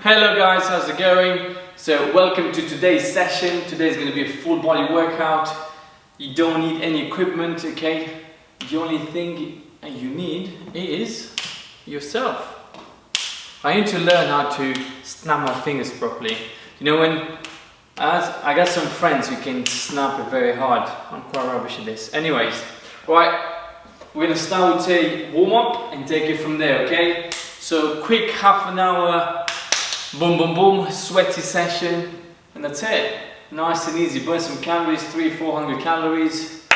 Hello guys, how's it going? So welcome to today's session. Today's going to be a full body workout. You don't need any equipment, okay? The only thing you need is yourself. I need to learn how to snap my fingers properly. You know, I got some friends who can snap it very hard. I'm quite rubbish at this. Anyways, right, we're going to start with a warm up and take it from there, okay? So quick half an hour, boom boom boom, sweaty session, and that's it. Nice and easy, burn some calories, 300-400 calories,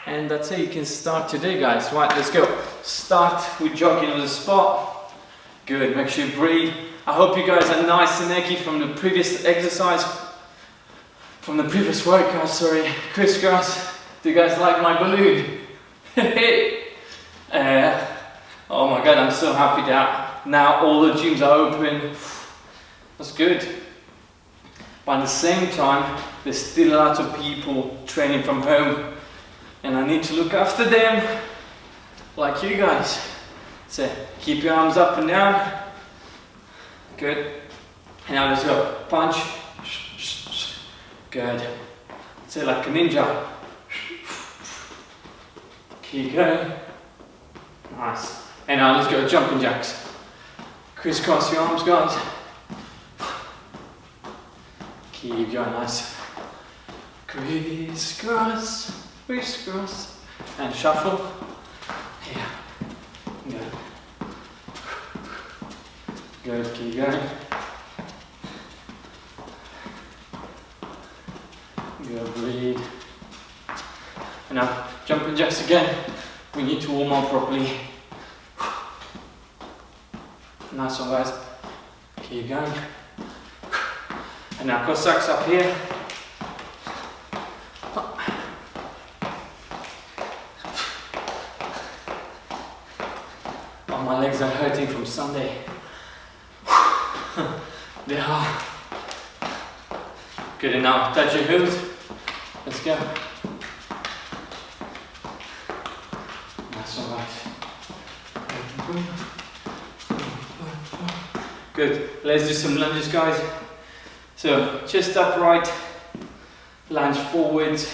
and that's it. You can start today, guys. Right, let's go. Start with jogging on the spot. Good, make sure you breathe. I hope you guys are nice and eggy from the previous exercise, from the previous workout, sorry. Crisscross, do you guys like my balloon? Oh my god, I'm so happy that now all the gyms are open. That's good. But at the same time, there's still a lot of people training from home, and I need to look after them, like you guys. So keep your arms up and down. Good. And now let's go. Punch. Good. So like a ninja. Keep going. Nice. And now let's go jumping jacks. Crisscross your arms, guys. Keep going, nice. Crisscross, crisscross, and shuffle. Yeah. Good. Good, keep going. Good, breathe. And now, jumping jacks again. We need to warm up properly. Nice one, guys. Keep going. And now Cossacks up here. Oh, my legs are hurting from Sunday. They are. Good enough. Touch your heels. Let's go. Nice one, guys. Good. Let's do some lunges, guys. So, chest upright, lunge forwards,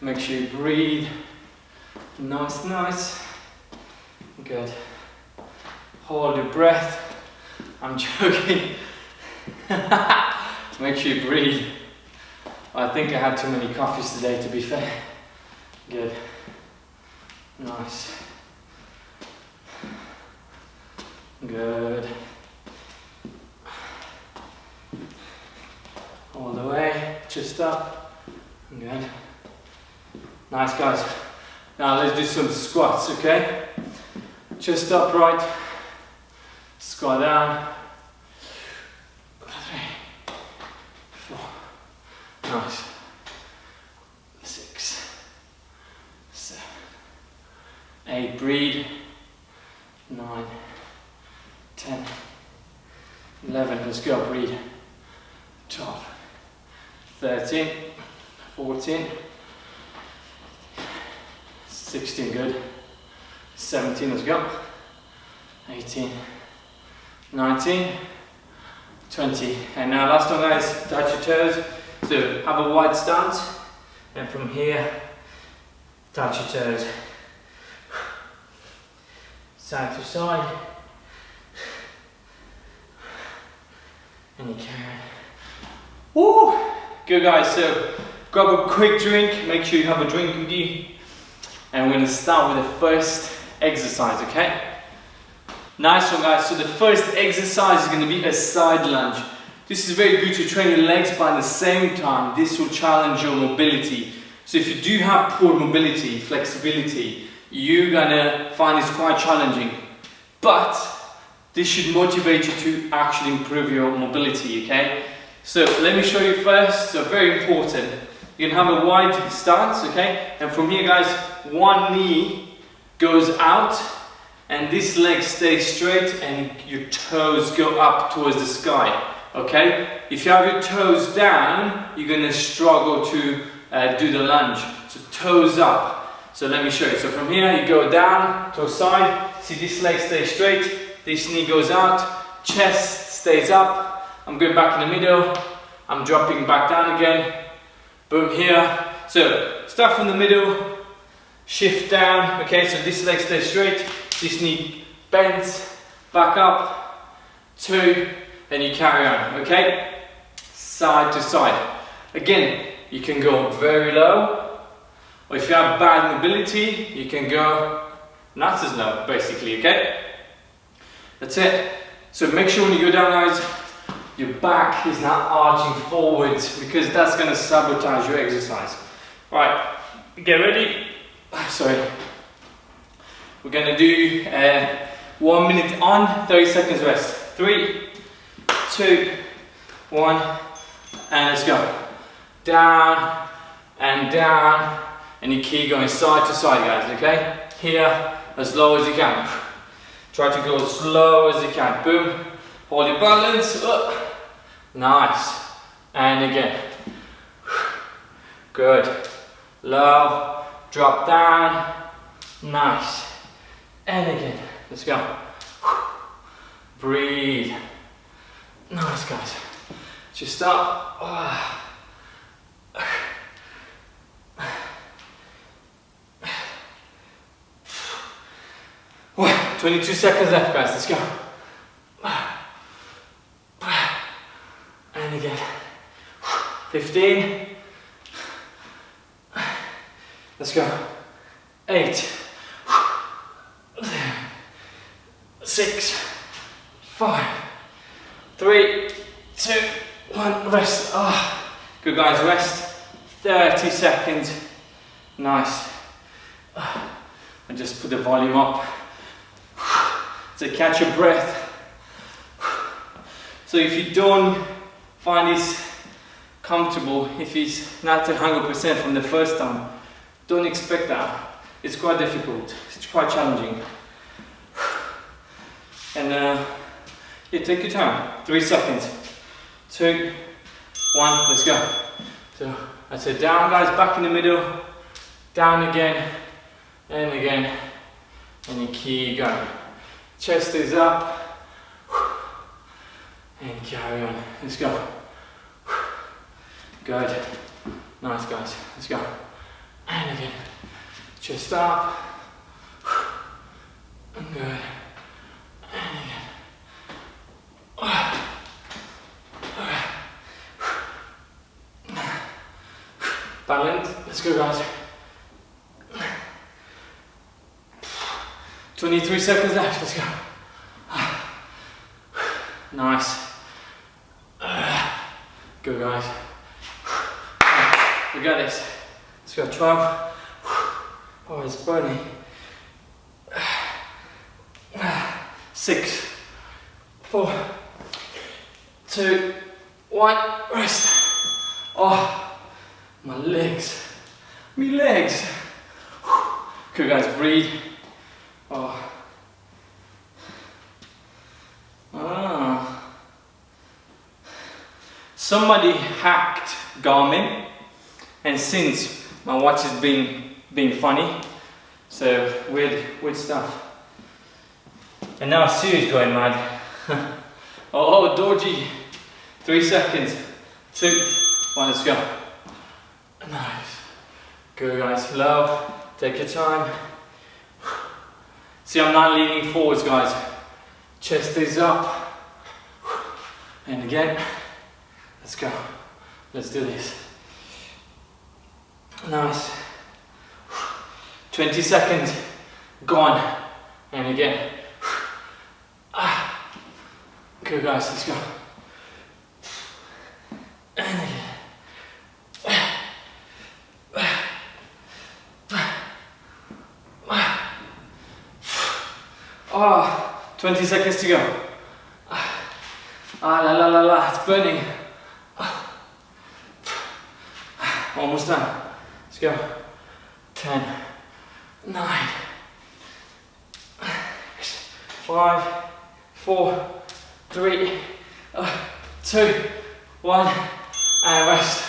make sure you breathe, nice, nice, good, hold your breath, I'm joking, make sure you breathe. I think I had too many coffees today, to be fair. Good, nice, good. All the way, chest up, good. Nice, guys. Now let's do some squats, okay? Chest upright, squat down, 3, 4, nice, 6, 7, 8, breathe, 9, 10, 11, let's go, breathe, 12, 13, 14, 16, good, 17, let's go, 18, 19, 20, and now last one, guys, touch your toes, so have a wide stance, and from here, touch your toes, side to side, and you can. Woo! Good, guys, so grab a quick drink, make sure you have a drink with you, and we're going to start with the first exercise, okay? Nice one, guys. So the first exercise is going to be a side lunge. This is very good to train your legs, but at the same time, this will challenge your mobility. So if you do have poor mobility, flexibility, you're going to find this quite challenging, but this should motivate you to actually improve your mobility, okay? So let me show you first, so very important. You can have a wide stance, okay? And from here, guys, one knee goes out and this leg stays straight and your toes go up towards the sky, okay? If you have your toes down, you're gonna struggle to do the lunge. So toes up. So let me show you. So from here, you go down, toe side, see this leg stays straight, this knee goes out, chest stays up. I'm going back in the middle. I'm dropping back down again. Boom, here. So start from the middle, shift down. Okay, so this leg stays straight, this knee bends, back up, 2, and you carry on. Okay, side to side. Again, you can go very low, or if you have bad mobility, you can go not as low, basically. Okay, that's it. So make sure when you go down, guys, your back is not arching forwards, because that's going to sabotage your exercise. Right, get ready. Sorry. We're going to do 1 minute on, 30 seconds rest. 3, 2, 1, and let's go. Down, and you keep going side to side, guys, okay? Here, as low as you can. Try to go as slow as you can. Boom. Hold your balance. Nice. And again. Good. Low. Drop down. Nice. And again. Let's go. Breathe. Nice, guys. Just stop. 22 seconds left, guys. Let's go. And again. 15. Let's go. 8. 6. 5. 3. 2. 1. Rest. Good, guys. Rest. 30 seconds. Nice. And just put the volume up. So catch your breath. So if you don't find this comfortable, if it's not 100% from the first time, don't expect that. It's quite difficult. It's quite challenging. And yeah, take your time. 3 seconds. 2, 1. Let's go. So I said down, guys. Back in the middle. Down again, and again, and you keep going. Chest is up, and carry on. Let's go. Good. Nice, guys. Let's go. And again. Chest up. And good. And again. Balance. Let's go, guys. 23 seconds left, let's go. Nice. Good, guys. We got this. Let's go, 12. Oh, it's burning. 6, 4, 2, 1, rest. Oh, my legs. Me legs. Good, guys, breathe. Somebody hacked Garmin, and since my watch has been funny, so weird stuff. And now Sue's going mad. Oh, dodgy. 3 seconds. 2, 1, let's go. Nice. Good, guys. Low. Take your time. See, I'm not leaning forwards, guys. Chest is up. And again. Let's go. Let's do this. Nice. 20 seconds. Gone. And again. Good, guys. Let's go. And again. 20 seconds to go. It's burning. Almost done. Let's go. 10, 9, 5, 4, 3, 2, 1, and rest.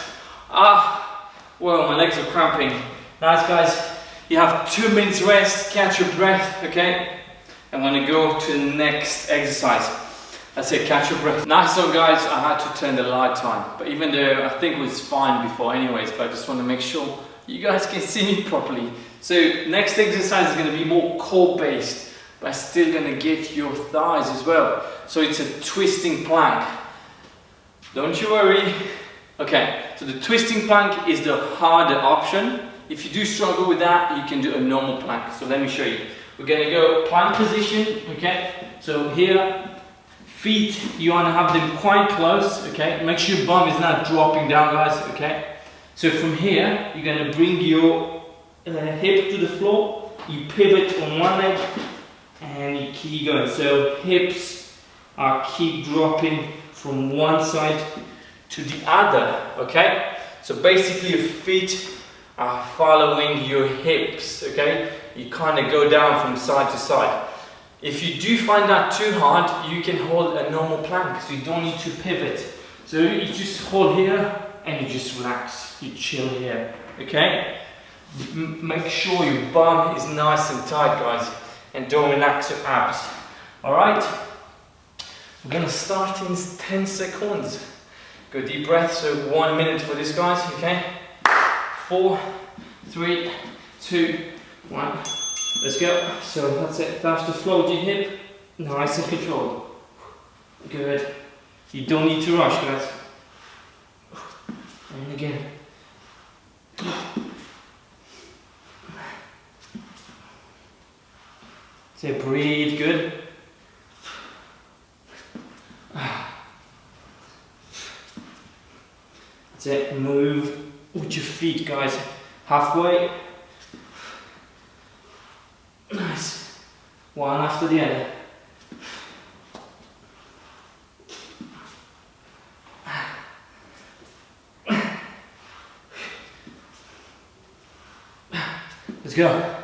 Well, my legs are cramping. Nice, guys. You have 2 minutes rest, catch your breath, okay? I'm gonna go to the next exercise. That's it, catch your breath. Nice one guys, I had to turn the light on, but even though I think it was fine before anyways, but I just want to make sure you guys can see me properly. So next exercise is going to be more core based, but still going to get your thighs as well. So it's a twisting plank. Don't you worry. Okay, so the twisting plank is the harder option. If you do struggle with that, you can do a normal plank. So let me show you. We're going to go plank position, okay? So here, feet, you want to have them quite close, okay? Make sure your bum is not dropping down, guys, okay? So from here, you're going to bring your hip to the floor, you pivot on one leg, and you keep going. So hips are keep dropping from one side to the other, okay? So basically your feet are following your hips, okay? You kind of go down from side to side. If you do find that too hard, you can hold a normal plank, so you don't need to pivot. So you just hold here and you just relax, you chill here, okay? Make sure your bum is nice and tight, guys, and don't relax your abs. Alright? We're gonna start in 10 seconds. Go deep breath, so 1 minute for this, guys, okay? 4, 3, 2, 1. Let's go. So that's it. That's the flow of your hip. Nice and controlled. Good. You don't need to rush, guys. And again. So breathe. Good. That's it. Move with your feet, guys. Halfway. Nice. One after the other. Let's go.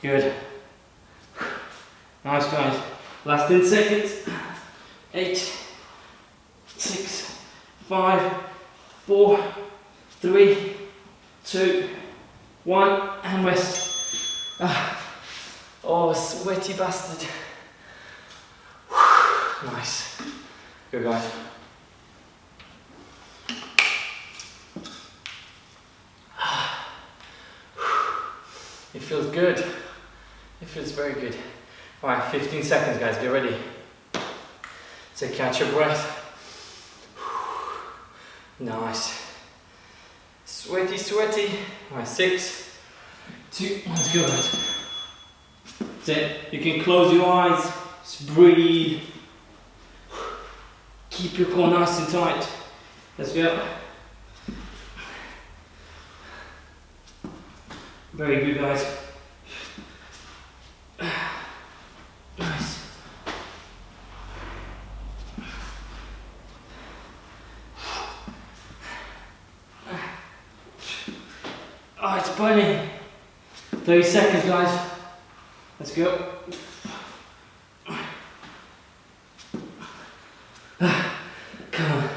Good. Nice, guys. Last 10 seconds. 8, 6, 5, 4, 3, 2, 1, and rest. Oh, sweaty bastard. Nice. Good, guys. It feels good. It feels very good. Alright, 15 seconds, guys. Get ready. So catch your breath. Nice. Sweaty, sweaty. Alright, 6, 2, 1, let's go, guys. That's it. You can close your eyes. Just breathe. Keep your core nice and tight. Let's go. Very good, guys. Nice. Oh, it's burning. 30 seconds, guys. Let's go. Come on.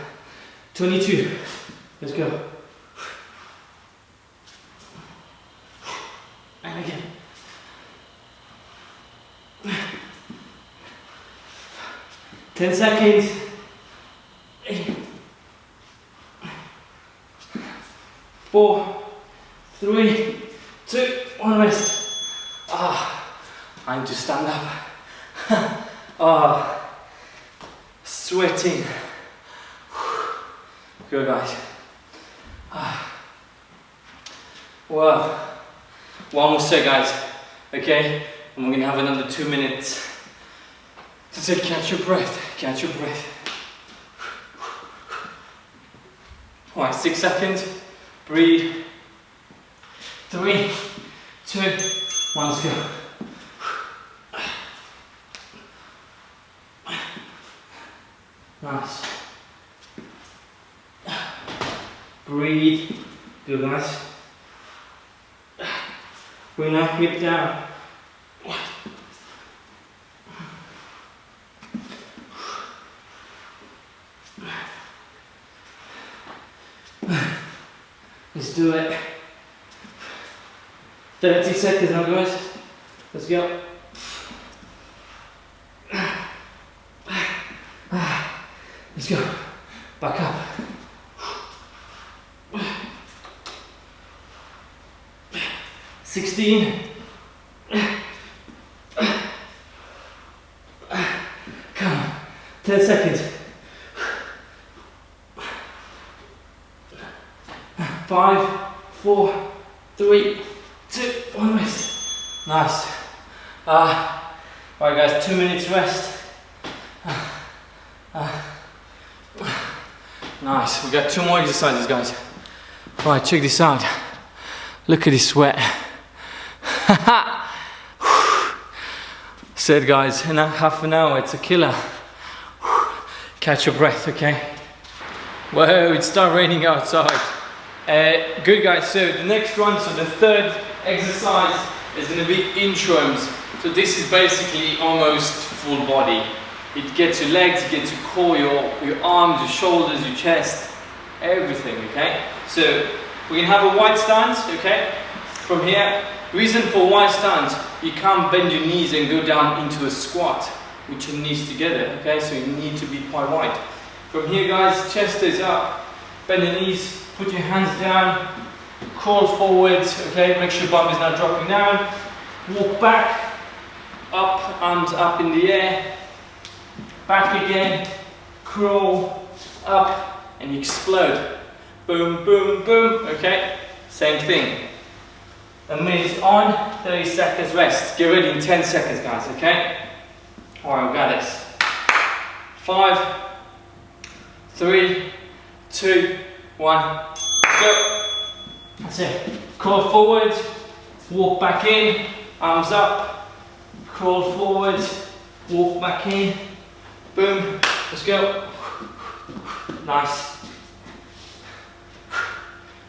22. Let's go. And again. 10 seconds. 8, 4, 3, 2, 1, rest. I need to stand up. Sweating. Good, guys. Wow. One more set, guys. Okay? And we're gonna have another 2 minutes. So catch your breath. Catch your breath. Alright, 6 seconds. Breathe. 3, 2, 1, let's go. Nice. Breathe. Good, guys. Bring that hip down. Let's do it. 30 seconds now, guys. Let's go. Let's go. Back up. 16. Come on. 10 seconds. 5, 4, 3, 2, 1 rest. Nice. Alright guys, 2 minutes rest. Nice, we got 2 more exercises guys. Alright, check this out. Look at this sweat. Said guys, in half an hour it's a killer. Catch your breath, okay? Whoa, it started raining outside. Good guys, so the next one, so the third exercise is going to be inchworms. So this is basically almost full body. It gets your legs, it gets your core, your arms, your shoulders, your chest, everything, okay? So we're going to have a wide stance, okay? From here, reason for wide stance, you can't bend your knees and go down into a squat with your knees together, okay? So you need to be quite wide. From here guys, chest is up, bend the knees, put your hands down, crawl forwards, okay? Make sure bum is not dropping down. Walk back, up, arms up in the air, back again, crawl, up, and explode. Boom, boom, boom, okay? Same thing. A minute on, 30 seconds rest. Get ready in 10 seconds, guys, okay? Alright, we got this. 5, 3, 2, 1, go. That's it. Crawl forward, walk back in, arms up, crawl forward, walk back in, boom, let's go. Nice.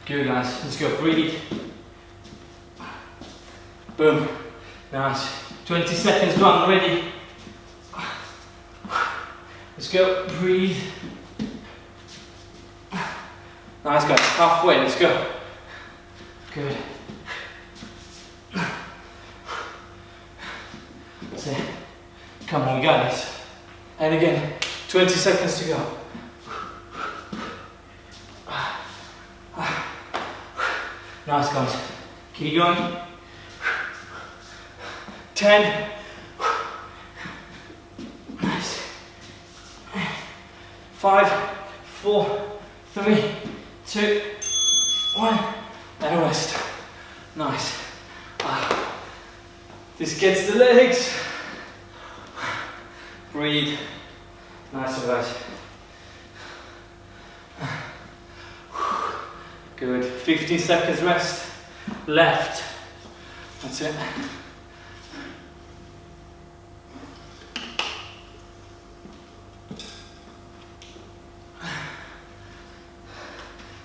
Good guys, let's go, breathe. Boom, nice. 20 seconds gone, ready. Let's go, breathe. Nice guys, halfway, let's go. Good. That's it. Come on, we got this. And again, 20 seconds to go. Nice guys. Keep going. 10. Nice. 5, 4, 3, 2, 1. And rest. Nice. This gets the legs. Breathe. Nice one, guys. Good. 15 seconds rest. Left. That's it.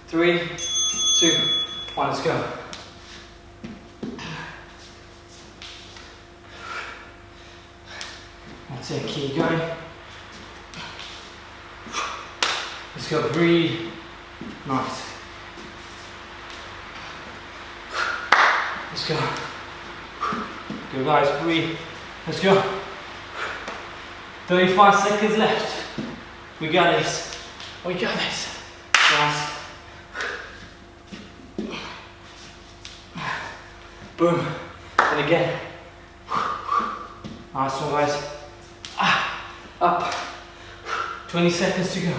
Three, 2, 1, let's go. That's it, keep going. Let's go, breathe. Nice. Let's go. Good guys, breathe. Let's go. 35 seconds left. We got this. We got this. Nice. Boom. And again. Nice one, guys. Up. 20 seconds to go.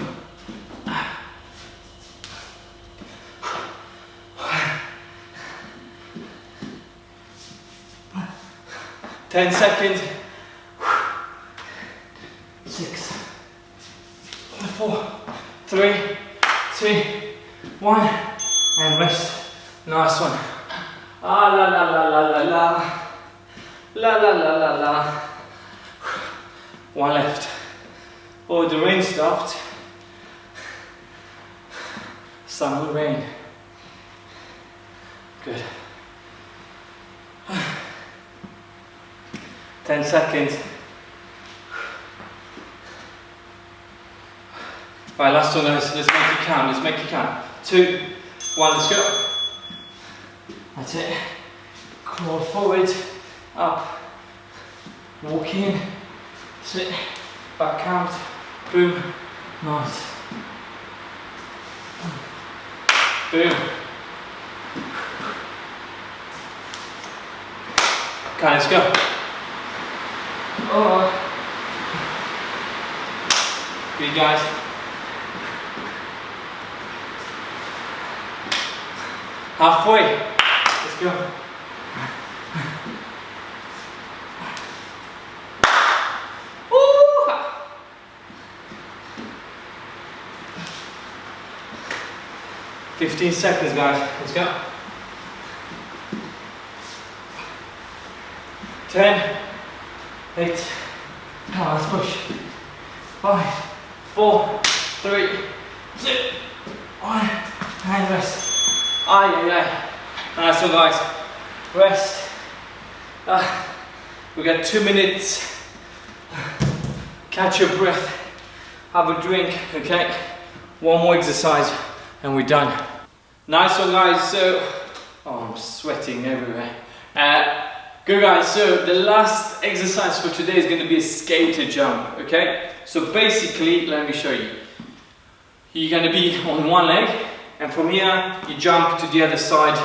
10 seconds. 6, 4, 3, 2, 1, and rest. Nice one. La la la la la la. La la la la la. One left. Oh, the rain stopped. Summer rain. Good. 10 seconds. Right, last one guys, let's make it count, let's make it count. 2, 1, let's go. That's it. Crawl forward, up, walk in, sit, back count, boom, Nice. Boom. Okay, let's go. Oh. Good, guys. Halfway. Let's go. Woo! 15 seconds, guys. Let's go. 10, 8, come on, let's push. 5, 4, 3, 2, 1, and rest. Nice one, guys. Rest. We got 2 minutes. Catch your breath. Have a drink, okay? One more exercise and we're done. Nice one, guys. So, oh, I'm sweating everywhere. Good, guys. So the last exercise for today is going to be a skater jump, okay? So basically, let me show you. You're going to be on one leg, and from here you jump to the other side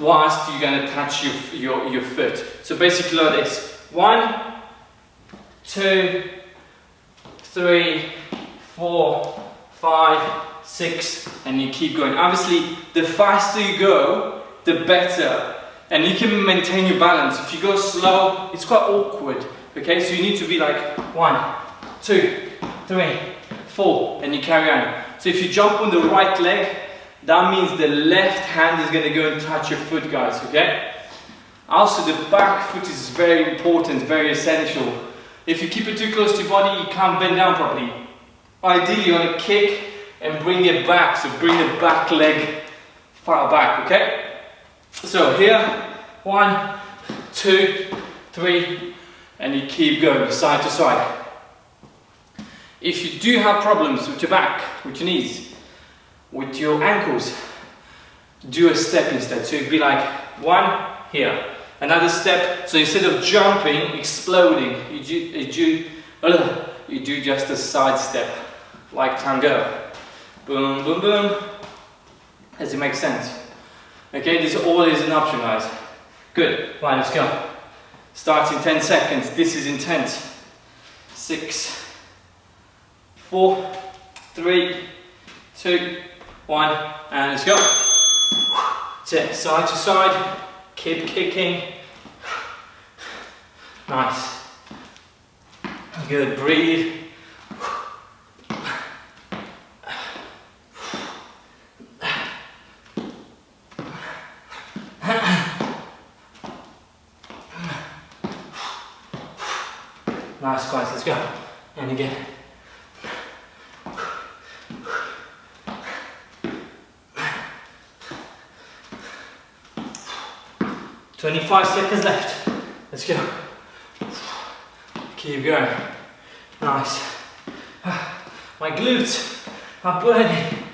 whilst you're going to touch your foot. So basically like this. 1, 2, 3, 4, 5, 6, and you keep going. Obviously, the faster you go, the better. And you can maintain your balance. If you go slow, it's quite awkward. Okay, so you need to be like 1, 2, 3, 4, and you carry on. So if you jump on the right leg, that means the left hand is going to go and touch your foot, guys, okay? Also, the back foot is very important, very essential. If you keep it too close to your body, you can't bend down properly. Ideally, you want to kick and bring it back, so bring the back leg far back, okay? So here, 1, 2, 3, and you keep going side to side. If you do have problems with your back, with your knees, with your ankles, do a step instead. So it'd be like 1 here, another step. So instead of jumping, exploding, you do just a side step, like tango. Boom, boom, boom. Does it make sense? Okay, this always an option, guys. Good. Right, let's go. Starts in 10 seconds. This is intense. 6, 4, 3, 2, 1, and let's go. That's it. Side to side. Keep kicking. Nice. Good. Breathe. Nice, guys, let's go. And again. "25 seconds left. Let's go. Keep going. Nice. My glutes are burning.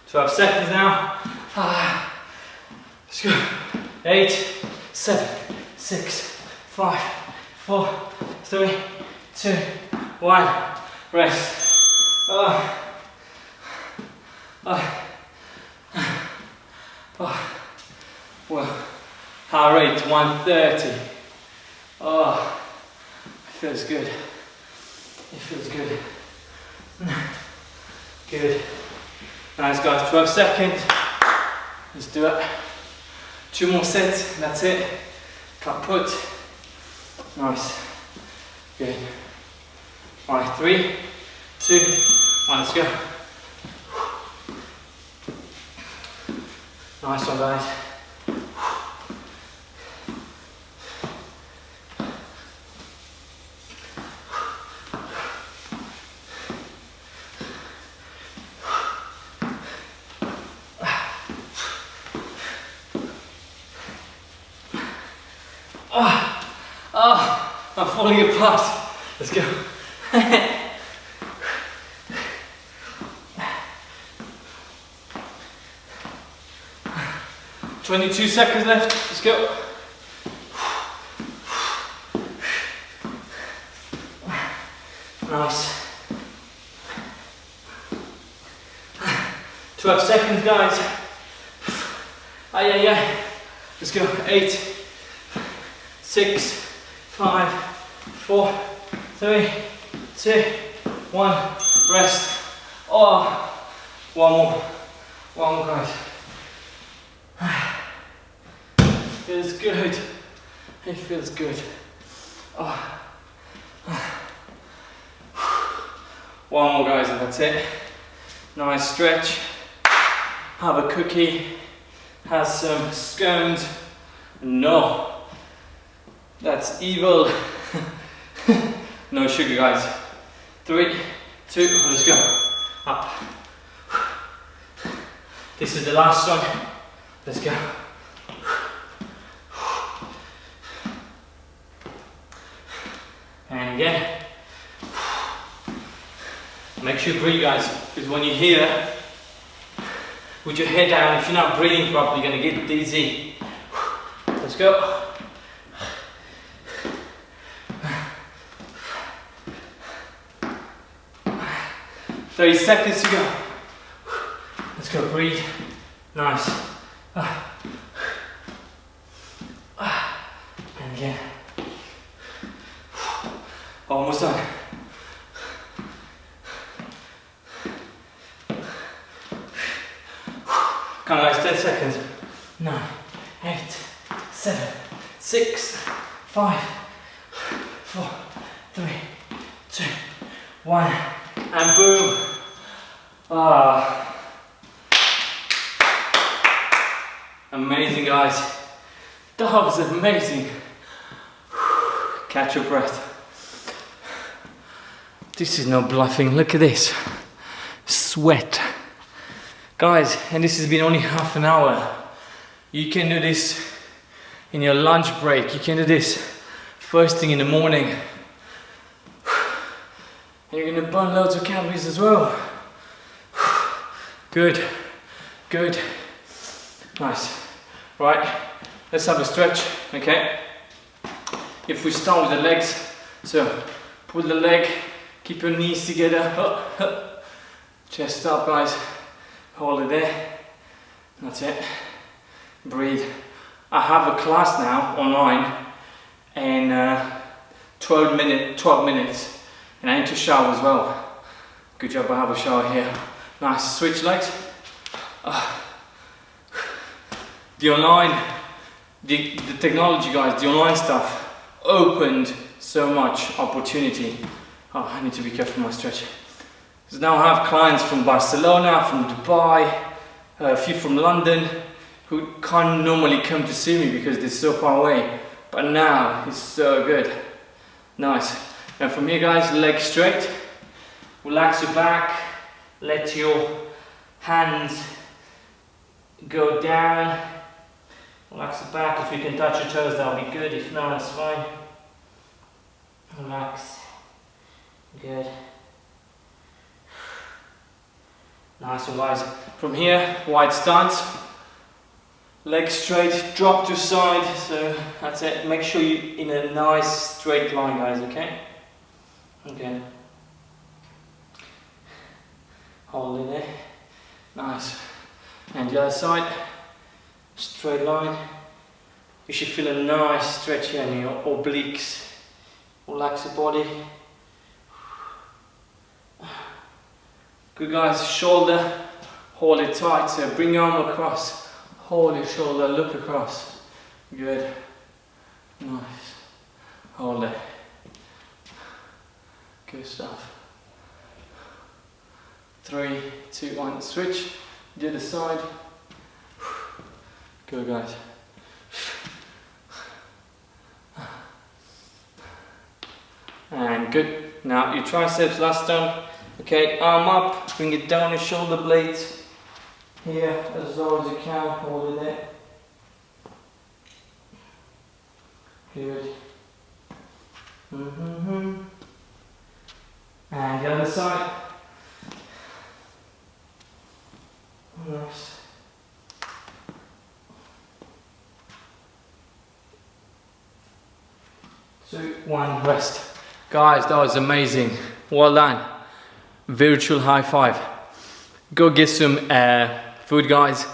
12 seconds now. Let's go. 8, 7, 6, 5, 4, 3, 2, 1. Rest. Well, heart rate 130. Oh, it feels good. It feels good. Good. Nice, guys. 12 seconds. Let's do it. 2 more sets, that's it. Kaput. Nice. Good. Alright, 3, 2, 1, let's go. Nice one, guys. I'm falling apart. Let's go. 22 seconds left. Let's go. Nice. 12 seconds, guys. Ay, ay, ay. Let's go. 8, 6, 5, 4, 3, 2, 1. Rest. Oh, one more, guys. Feels good. It feels good. Oh. One more, guys, and that's it. Nice stretch. Have a cookie. Have some scones. No, that's evil. No sugar, guys. 3, 2, let's go. Up. This is the last one. Let's go. And again. Make sure you breathe, guys, because when you're here, with your head down, if you're not breathing properly, you're going to get dizzy. Let's go. "30 seconds to go." Let's go, breathe. Nice. And again. Almost done. Come on, guys, 10 seconds. 9, 8, 7, 6, 5, 4, 3, 2, 1, and boom. Amazing, guys. That was amazing. Catch your breath. This is no bluffing. Look at this. Sweat. Guys, and this has been only half an hour. You can do this in your lunch break. You can do this first thing in the morning. And you're going to burn loads of calories as well. Good, good. Nice. Right, let's have a stretch, okay? If we start with the legs, so pull the leg, keep your knees together. Chest up, guys. Hold it there. That's it. Breathe. I have a class now online and 12 minutes, and I need to shower as well. Good job, I have a shower here. Nice. Switch legs. The online, the technology, guys, the online stuff opened so much opportunity. I need to be careful with my stretch. So now I have clients from Barcelona, from Dubai, a few from London, who can't normally come to see me because they're so far away. But now it's so good. Nice. And from here, guys, legs straight. Relax your back. Let your hands go down. Relax the back. If you can touch your toes, that'll be good. If not, that's fine. Relax. Good. Nice one, guys. From here, wide stance. Legs straight, drop to side. So that's it. Make sure you're in a nice straight line, guys, okay? Okay. Hold it there. Nice. And the other side. Straight line. You should feel a nice stretch here in your obliques. Relax your body. Good, guys. Shoulder. Hold it tight. So bring your arm across. Hold your shoulder. Look across. Good. Nice. Hold it. Good stuff. 3, 2, 1. Switch. The other side. Good, guys. And good. Now your triceps last time. Okay, arm up, bring it down your shoulder blades. Here, as low as you can, hold it there. Good. And the other side. Nice. 2, 1, rest. Guys, that was amazing. Well done. Virtual high five. Go get some food, guys.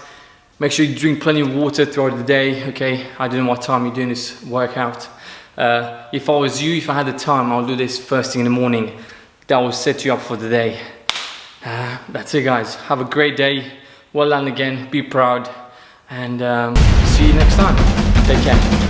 Make sure you drink plenty of water throughout the day, okay? I don't know what time you're doing this workout. If I was you, if I had the time, I'll do this first thing in the morning. That will set you up for the day. That's it, guys. Have a great day. Well done again. Be proud. And see you next time. Take care.